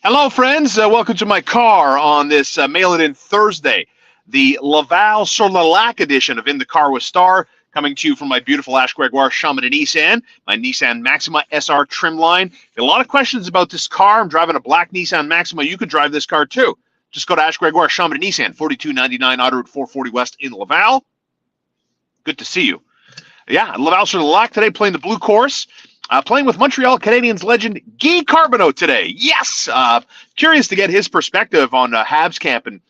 Hello, friends. Welcome to my car on this Mail It In Thursday, the Laval-sur-le-Lac edition of In the Car with Star, coming to you from my beautiful Ash Gregoire Chamonix Nissan, my Nissan Maxima SR trim line. A lot of questions about this car. I'm driving a black Nissan Maxima. You could drive this car too. Just go to Ash Gregoire Chamonix Nissan, 4299 Autoroute 440 West in Laval. Good to see you. Yeah, Laval-sur-le-Lac today, playing the blue course. Playing with Montreal Canadiens legend Guy Carbonneau today. Yes, curious to get his perspective on Habs camp and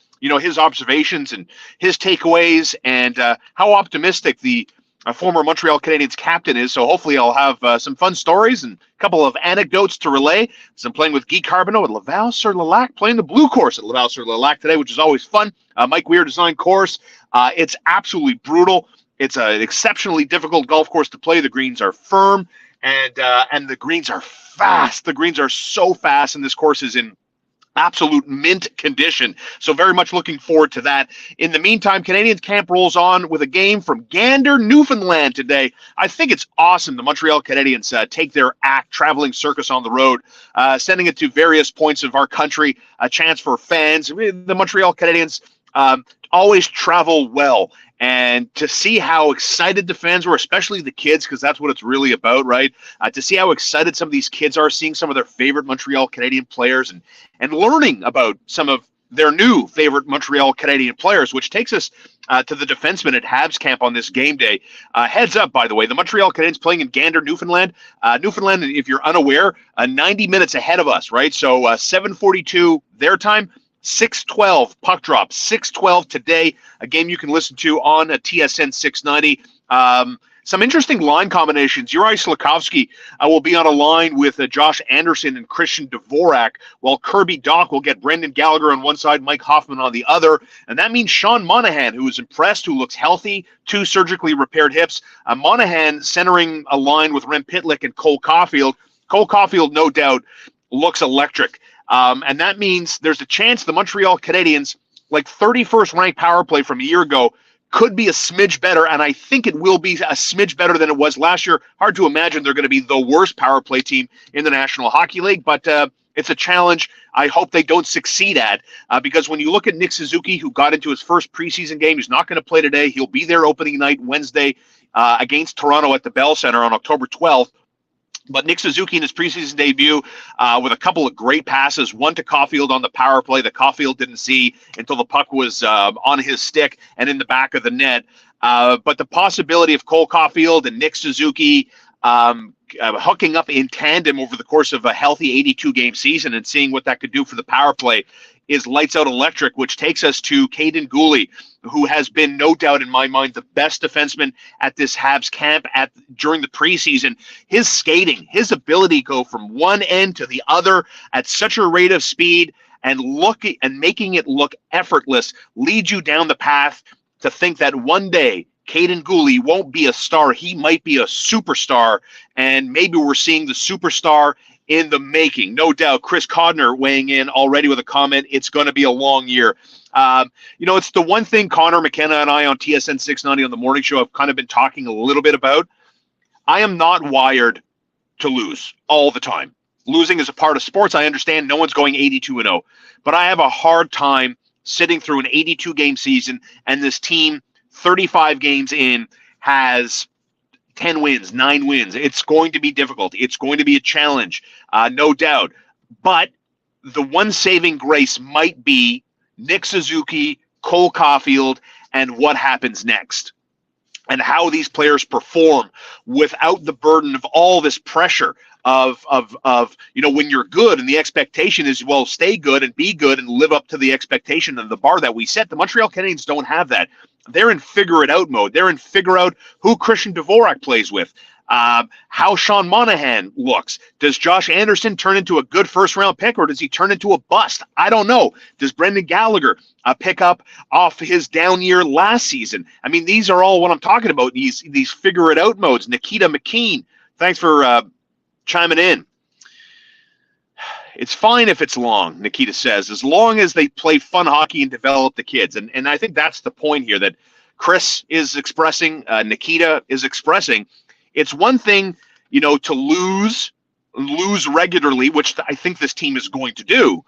his observations and his takeaways and how optimistic the former Montreal Canadiens captain is. So hopefully I'll have some fun stories and a couple of anecdotes to relay. So I'm playing with Guy Carbonneau at Laval-sur-le-Lac, playing the blue course at Laval-sur-le-Lac today, which is always fun. Mike Weir designed course. It's absolutely brutal. It's an exceptionally difficult golf course to play. The greens are firm. And the greens are fast. The greens are so fast, and this course is in absolute mint condition. So very much looking forward to that. In the meantime, Canadiens camp rolls on with a game from Gander, Newfoundland today. I think it's awesome the Montreal Canadiens take their traveling circus on the road, sending it to various points of our country, a chance for fans. The Montreal Canadiens always travel well. And to see how excited the fans were, especially the kids, because that's what it's really about, right? To see how excited some of these kids are, seeing some of their favorite Montreal Canadian players and learning about some of their new favorite Montreal Canadian players, which takes us to the defenseman at Habs camp on this game day. Heads up, by the way, the Montreal Canadiens playing in Gander, Newfoundland. Newfoundland, if you're unaware, 90 minutes ahead of us, right? So 7:42 their time. 6:12 puck drop, 6:12 today, a game you can listen to on a TSN 690. Some interesting line combinations. Juraj Slafkovsky will be on a line with Josh Anderson and Christian Dvorak, while Kirby Dach will get Brendan Gallagher on one side, Mike Hoffman on the other. And that means Sean Monahan, who is impressed, who looks healthy, 2 surgically repaired hips. Monahan centering a line with Rem Pitlick and Cole Caufield. Cole Caufield, no doubt, looks electric. And that means there's a chance the Montreal Canadiens, like 31st ranked power play from a year ago, could be a smidge better, and I think it will be a smidge better than it was last year. Hard to imagine they're going to be the worst power play team in the National Hockey League, but it's a challenge I hope they don't succeed at, because when you look at Nick Suzuki, who got into his first preseason game, he's not going to play today. He'll be there opening night Wednesday against Toronto at the Bell Center on October 12th. But Nick Suzuki in his preseason debut with a couple of great passes, one to Caufield on the power play that Caufield didn't see until the puck was on his stick and in the back of the net. But the possibility of Cole Caufield and Nick Suzuki hooking up in tandem over the course of a healthy 82-game season and seeing what that could do for the power play is lights out electric, which takes us to Caden Ghouli, who has been, no doubt in my mind, the best defenseman at this Habs camp during the preseason. His skating, his ability to go from one end to the other at such a rate of speed and making it look effortless leads you down the path to think that one day Caden Ghouli won't be a star. He might be a superstar, and maybe we're seeing the superstar in the making. No doubt. Chris Codner weighing in already with a comment. It's going to be a long year. It's the one thing Connor McKenna and I on TSN 690 on the morning show have kind of been talking a little bit about. I am not wired to lose all the time. Losing is a part of sports. I understand no one's going 82-0, but I have a hard time sitting through an 82-game season, and this team 35 games in has 10 wins, 9 wins. It's going to be difficult. It's going to be a challenge, no doubt. But the one saving grace might be Nick Suzuki, Cole Caufield, and what happens next, and how these players perform without the burden of all this pressure of when you're good and the expectation is, well, stay good and be good and live up to the expectation of the bar that we set. The Montreal Canadiens don't have that. They're in figure it out mode. They're in figure out who Christian Dvorak plays with, how Sean Monahan looks. Does Josh Anderson turn into a good first-round pick, or does he turn into a bust? I don't know. Does Brendan Gallagher pick up off his down year last season? I mean, these are all what I'm talking about, these figure it out modes. Nikita McKean, thanks for chiming in. It's fine if it's long, Nikita says, as long as they play fun hockey and develop the kids. And I think that's the point here that Chris is expressing, Nikita is expressing. It's one thing, to lose lose regularly, which I think this team is going to do.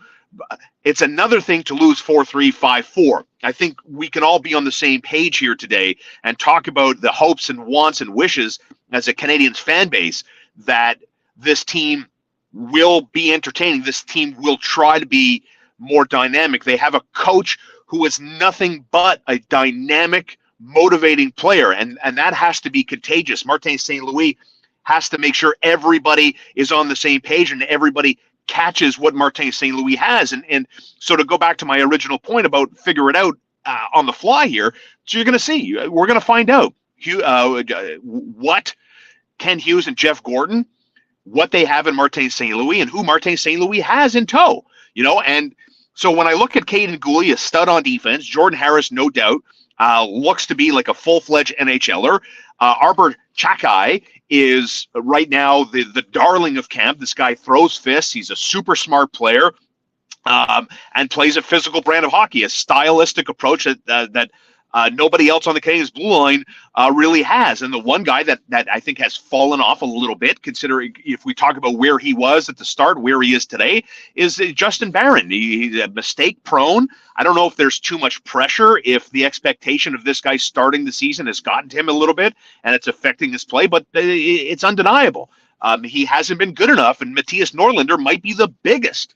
It's another thing to lose 4-3, 5-4. I think we can all be on the same page here today and talk about the hopes and wants and wishes as a Canadiens fan base that this team will be entertaining. This team will try to be more dynamic. They have a coach who is nothing but a dynamic, motivating player, and that has to be contagious. Martin St. Louis has to make sure everybody is on the same page and everybody catches what Martin St. Louis has. And so to go back to my original point about figure it out on the fly here, so you're going to see, we're going to find out what Ken Hughes and Jeff Gordon, what they have in Martin St. Louis and who Martin St. Louis has in tow, and so when I look at Caden Ghouli, a stud on defense, Jordan Harris, no doubt, looks to be like a full-fledged NHLer. Arber Xhekaj is right now the darling of camp. This guy throws fists. He's a super smart player and plays a physical brand of hockey, a stylistic approach that nobody else on the Canadiens blue line really has. And the one guy that I think has fallen off a little bit, considering if we talk about where he was at the start, where he is today, is Justin Barron. He's mistake prone. I don't know if there's too much pressure, if the expectation of this guy starting the season has gotten to him a little bit and it's affecting his play, but it's undeniable. He hasn't been good enough, and Matthias Norlander might be the biggest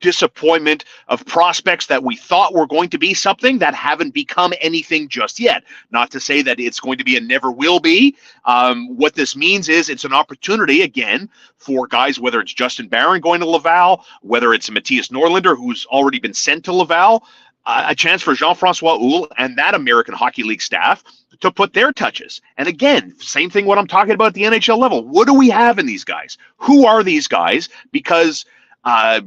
disappointment of prospects that we thought were going to be something that haven't become anything just yet. Not to say that it's going to be and never will be. What this means is it's an opportunity, again, for guys, whether it's Justin Barron going to Laval, whether it's Matthias Norlander, who's already been sent to Laval, a chance for Jean-François Houle and that American Hockey League staff to put their touches. And again, same thing what I'm talking about at the NHL level. What do we have in these guys? Who are these guys? Because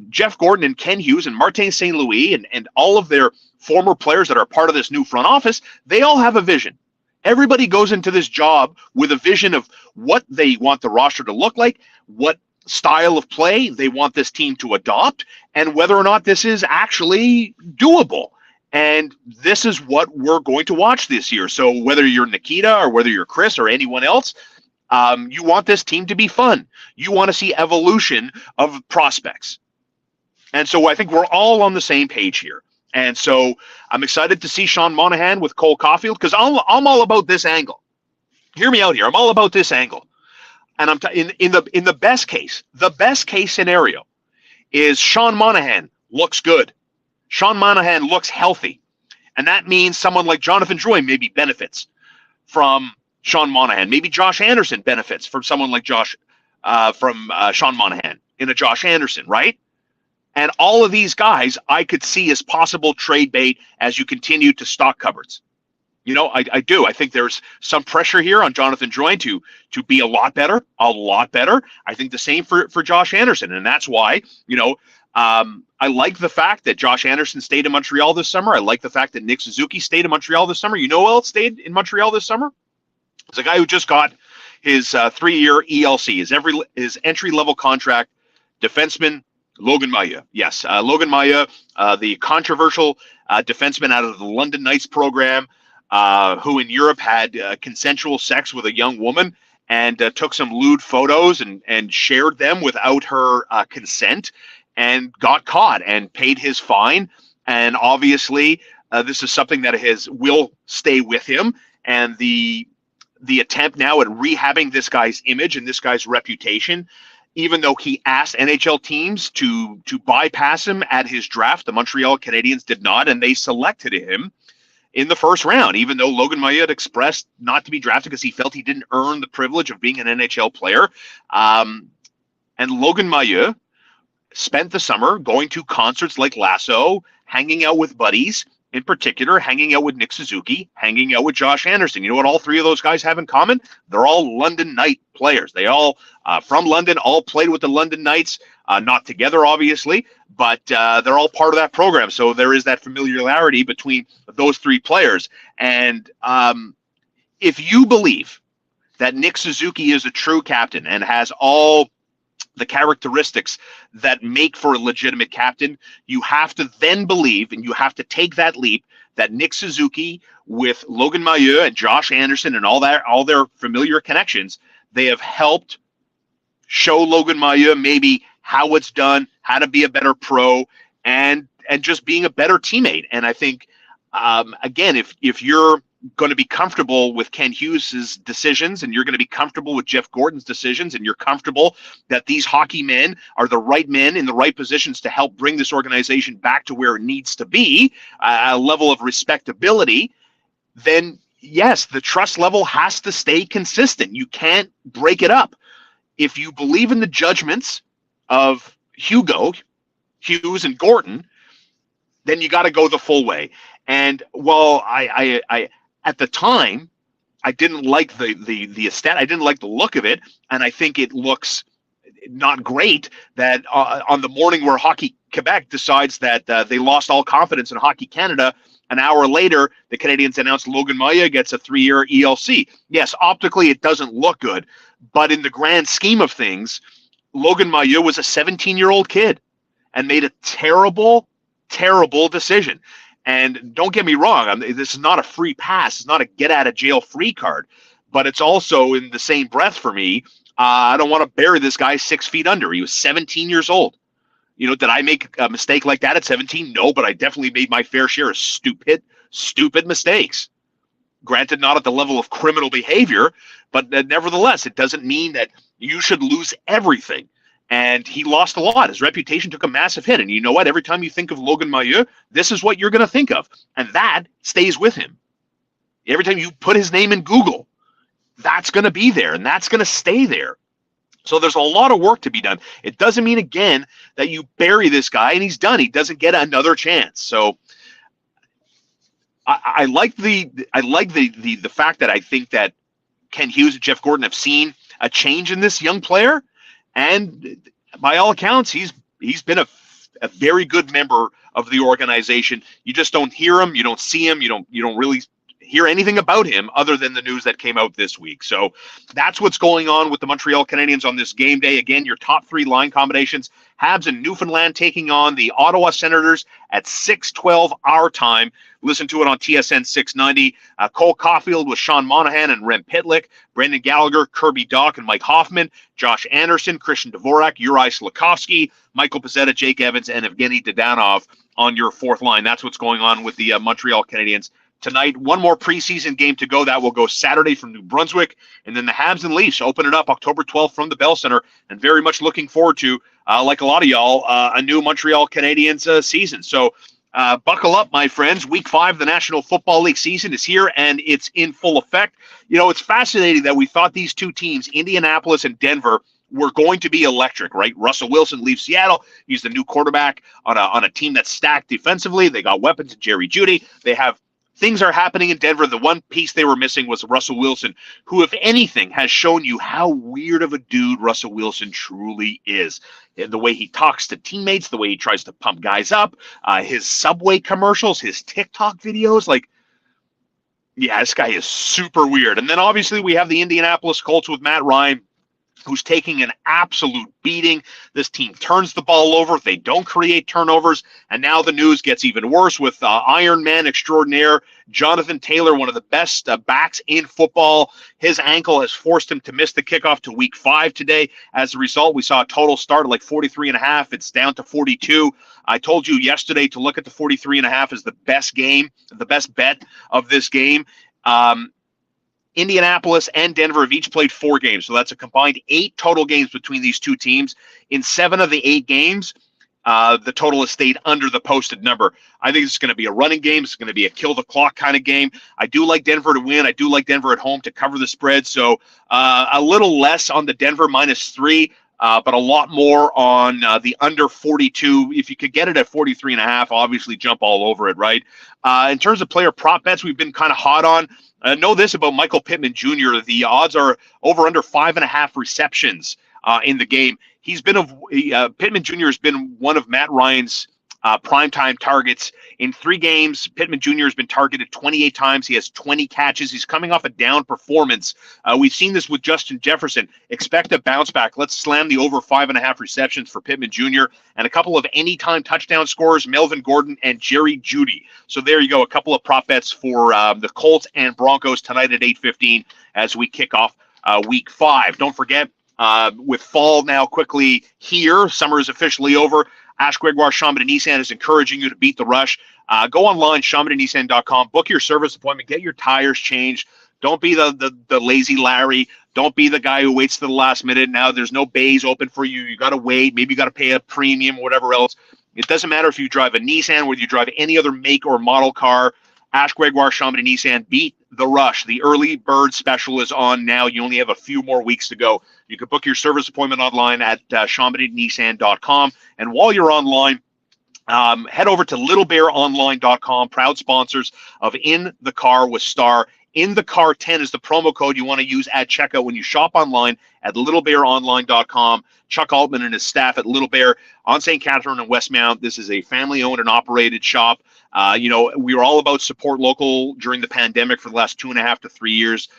Jeff Gordon and Ken Hughes and Martin St. Louis and all of their former players that are part of this new front office, they all have a vision. Everybody goes into this job with a vision of what they want the roster to look like, what style of play they want this team to adopt, and whether or not this is actually doable. And this is what we're going to watch this year. So whether you're Nikita or whether you're Chris or anyone else, you want this team to be fun. You want to see evolution of prospects. And so I think we're all on the same page here. And so I'm excited to see Sean Monahan with Cole Caufield, because I'm all about this angle. Hear me out here. I'm all about this angle. And in the best case scenario is Sean Monahan looks good. Sean Monahan looks healthy. And that means someone like Jonathan Drouin maybe benefits from Sean Monahan. Maybe Josh Anderson benefits from someone like Sean Monahan in a Josh Anderson, right? And all of these guys I could see as possible trade bait as you continue to stock cupboards. I do. I think there's some pressure here on Jonathan Drouin to be a lot better. I think the same for Josh Anderson. And that's why, I like the fact that Josh Anderson stayed in Montreal this summer. I like the fact that Nick Suzuki stayed in Montreal this summer. You know who else stayed in Montreal this summer? It's a guy who just got his 3-year ELC, his entry-level contract, defenseman Logan Maya. Yes, Logan Maya, the controversial defenseman out of the London Knights program, who in Europe had consensual sex with a young woman and took some lewd photos and shared them without her consent and got caught and paid his fine. And obviously, this is something that will stay with him. And the attempt now at rehabbing this guy's image and this guy's reputation, even though he asked NHL teams to bypass him at his draft, the Montreal Canadiens did not, and they selected him in the first round, even though Logan Maya had expressed not to be drafted because he felt he didn't earn the privilege of being an NHL player. And Logan Maya spent the summer going to concerts like Lasso, hanging out with buddies, in particular, hanging out with Nick Suzuki, hanging out with Josh Anderson. You know what all three of those guys have in common? They're all London Knight players. They all, from London, all played with the London Knights, not together, obviously, but they're all part of that program. So there is that familiarity between those three players. And if you believe that Nick Suzuki is a true captain and has all the characteristics that make for a legitimate captain, you have to then believe, and you have to take that leap, that Nick Suzuki with Logan Mailloux and Josh Anderson and all their familiar connections, they have helped show Logan Maya maybe how it's done, how to be a better pro, and just being a better teammate. And I think, again, if you're going to be comfortable with Ken Hughes' decisions, and you're going to be comfortable with Jeff Gordon's decisions, and you're comfortable that these hockey men are the right men in the right positions to help bring this organization back to where it needs to be, a level of respectability, then yes, the trust level has to stay consistent. You can't break it up. If you believe in the judgments of Hughes and Gordon, then you got to go the full way. And while I at the time, I didn't like the aesthetic, I didn't like the look of it, and I think it looks not great that on the morning where Hockey Quebec decides that they lost all confidence in Hockey Canada, an hour later, the Canadians announced Logan Maya gets a 3-year ELC. Yes, optically it doesn't look good, but in the grand scheme of things, Logan Maya was a 17-year-old kid and made a terrible, terrible decision. And don't get me wrong, this is not a free pass. It's not a get-out-of-jail-free card. But it's also, in the same breath for me, I don't want to bury this guy 6 feet under. He was 17 years old. Did I make a mistake like that at 17? No, but I definitely made my fair share of stupid mistakes. Granted, not at the level of criminal behavior, but nevertheless, it doesn't mean that you should lose everything. And he lost a lot. His reputation took a massive hit. And you know what? Every time you think of Logan Mailloux, this is what you're going to think of. And that stays with him. Every time you put his name in Google, that's going to be there, and that's going to stay there. So there's a lot of work to be done. It doesn't mean, again, that you bury this guy and he's done. He doesn't get another chance. So I like the fact that I think that Ken Hughes and Jeff Gordon have seen a change in this young player, and by all accounts, he's been a very good member of the organization. You just don't hear him, you don't see him, you don't really hear anything about him other than the news that came out this week. So that's what's going on with the Montreal Canadiens on this game day. Again, your top 3 line combinations: Habs and Newfoundland taking on the Ottawa Senators at 6:12 our time. Listen to it on TSN 690. Cole Caufield with Sean Monahan and Rem Pitlick, Brendan Gallagher, Kirby Dock, and Mike Hoffman, Josh Anderson, Christian Dvorak, Juraj Slafkovsky, Michael Pezzetta, Jake Evans, and Evgeny Dadanov on your 4th line. That's what's going on with the Montreal Canadiens tonight. One more preseason game to go. That will go Saturday from New Brunswick. And then the Habs and Leafs open it up October 12th from the Bell Center. And very much looking forward to, like a lot of y'all, a new Montreal Canadiens season. So buckle up, my friends. Week 5 of the National Football League season is here, and it's in full effect. It's fascinating that we thought these two teams, Indianapolis and Denver, were going to be electric, right? Russell Wilson leaves Seattle. He's the new quarterback on a team that's stacked defensively. They got weapons in Jerry Jeudy. Things are happening in Denver. The one piece they were missing was Russell Wilson, who, if anything, has shown you how weird of a dude Russell Wilson truly is. The way he talks to teammates, the way he tries to pump guys up, his Subway commercials, his TikTok videos, this guy is super weird. And then obviously we have the Indianapolis Colts with Matt Ryan, who's taking an absolute beating. This team turns the ball over. They don't create turnovers. And now the news gets even worse with Iron Man extraordinaire Jonathan Taylor, one of the best backs in football. His ankle has forced him to miss the kickoff to week 5 today. As a result, we saw a total start of 43.5. It's down to 42. I told you yesterday to look at the 43.5 as the best game, the best bet of this game. Indianapolis and Denver have each played 4 games, so that's a combined 8 total games between these two teams. In 7 of the 8 games, the total has stayed under the posted number. I think it's going to be a running game. It's going to be a kill-the-clock kind of game. I do like Denver to win. I do like Denver at home to cover the spread, so a little less on the Denver -3, but a lot more on the under 42. If you could get it at 43.5, obviously jump all over it, right? In terms of player prop bets, we've been kind of hot on. Know this about Michael Pittman Jr. The odds are over under 5.5 receptions in the game. Pittman Jr. has been one of Matt Ryan's primetime targets. In 3 games, Pittman Jr. has been targeted 28 times. He has 20 catches. He's coming off a down performance. We've seen this with Justin Jefferson. Expect a bounce back. Let's slam the over 5.5 receptions for Pittman Jr. and a couple of anytime touchdown scorers, Melvin Gordon and Jerry Jeudy. So there you go, a couple of prop bets for the Colts and Broncos tonight at 8:15 as we kick off week 5. Don't forget, With fall now quickly here, summer is officially over. Ash Gregoire Chambord Nissan is encouraging you to beat the rush. Go online, ChambordandNissan.com, book your service appointment, get your tires changed. Don't be the lazy Larry. Don't be the guy who waits to the last minute. Now there's no bays open for you. You got to wait. Maybe you got to pay a premium or whatever else. It doesn't matter if you drive a Nissan, whether you drive any other make or model car. Ash Gregoire Chambord Nissan, beat the rush. The early bird special is on now. You only have a few more weeks to go. You can book your service appointment online at ChambordandNissan.com. And while you're online, head over to littlebearonline.com, proud sponsors of In the Car with Star. In the Car 10 is the promo code you want to use at checkout when you shop online at littlebearonline.com. Chuck Altman and his staff at Little Bear on St. Catherine and Westmount. This is a family-owned and operated shop. We were all about support local during the pandemic for the last 2.5 to 3 years.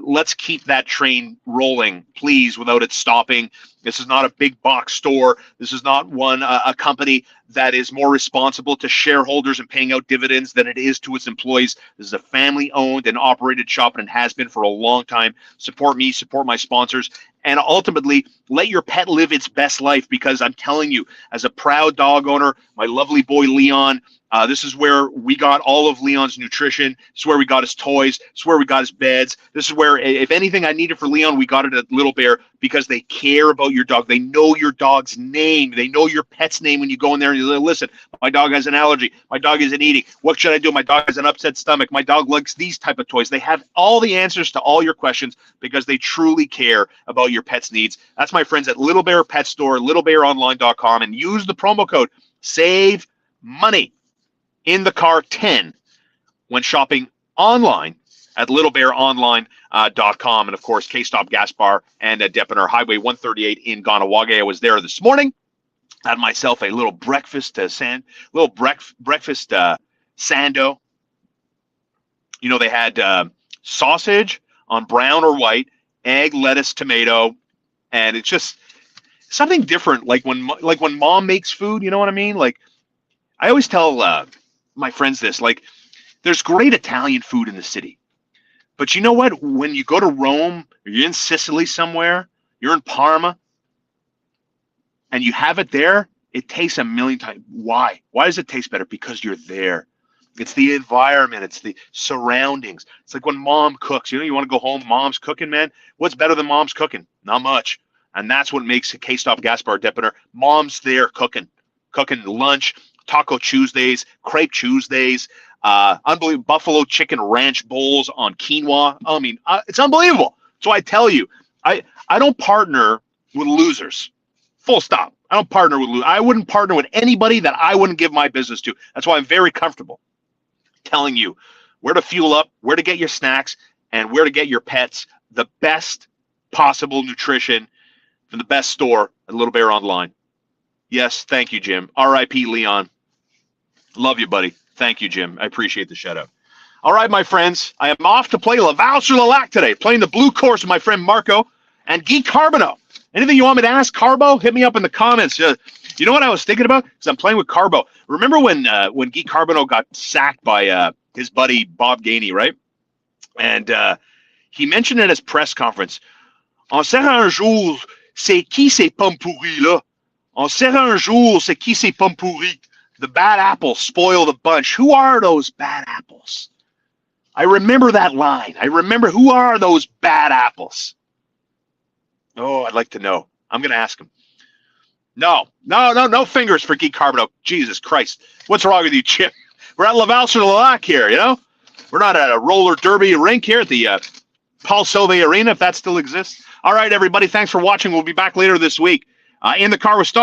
Let's keep that train rolling, please, without it stopping. This is not a big box store. This is not a company that is more responsible to shareholders and paying out dividends than it is to its employees. This is a family-owned and operated shop, and it has been for a long time. Support me, support my sponsors, and ultimately let your pet live its best life, because I'm telling you, as a proud dog owner, my lovely boy Leon, this is where we got all of Leon's nutrition. This is where we got his toys. This is where we got his beds. This is where, if anything I needed for Leon, we got it at Little Bear, because they care about your dog. They know your dog's name. They know your pet's name when you go in there and you listen, my dog has an allergy. My dog isn't eating. What should I do? My dog has an upset stomach. My dog likes these type of toys. They have all the answers to all your questions because they truly care about your pet's needs. That's my friends at Little Bear Pet Store, littlebearonline.com, and use the promo code SAVE MONEY in the car 10 when shopping online at littlebearonline.com. And of course, K-Stop Gas Bar and Depiner Highway 138 in Ganawage. I was there this morning. Had myself a little breakfast sando. You know, they had sausage on brown or white, egg, lettuce, tomato, and it's just something different. Like when mom makes food, you know what I mean? Like, I always tell my friends this, like, there's great Italian food in the city, but you know what? When you go to Rome, or you're in Sicily somewhere, you're in Parma, and you have it there, it tastes a million times. Why? Why does it taste better? Because you're there. It's the environment. It's the surroundings. It's like when mom cooks. You know, you want to go home, mom's cooking, man. What's better than mom's cooking? Not much. And that's what makes a K-Stop Gas Bar Depiner. Mom's there cooking lunch, Taco Tuesdays, Crepe Tuesdays, unbelievable Buffalo Chicken Ranch bowls on quinoa. I mean, it's unbelievable. So I tell you, I don't partner with losers. Full stop. I don't partner with losers. I wouldn't partner with anybody that I wouldn't give my business to. That's why I'm very comfortable telling you where to fuel up, where to get your snacks, and where to get your pets the best possible nutrition from the best store at Little Bear Online. Yes, thank you, Jim. R.I.P. Leon. Love you, buddy. Thank you, Jim. I appreciate the shout-out. All right, my friends, I am off to play Laval-sur-le-Lac today, playing the blue course with my friend Marco and Guy Carbonneau. Anything you want me to ask Carbo? Hit me up in the comments. You know what I was thinking about? Because I'm playing with Carbo. Remember when Guy Carbonneau got sacked by his buddy Bob Gainey, right? And he mentioned at his press conference, "On sera un jour, c'est qui ces pommes pourries là? On sera un jour, c'est qui ces pommes pourries? The bad apples spoil the bunch. Who are those bad apples?" I remember that line. I remember, who are those bad apples? Oh, I'd like to know. I'm going to ask him. No fingers for Guy Carbonneau. Jesus Christ. What's wrong with you, Chip? We're at Laval-sur-le-Lac here, you know? We're not at a roller derby rink here at the Paul Sauvé Arena, if that still exists. All right, everybody. Thanks for watching. We'll be back later this week. In the Car with Star.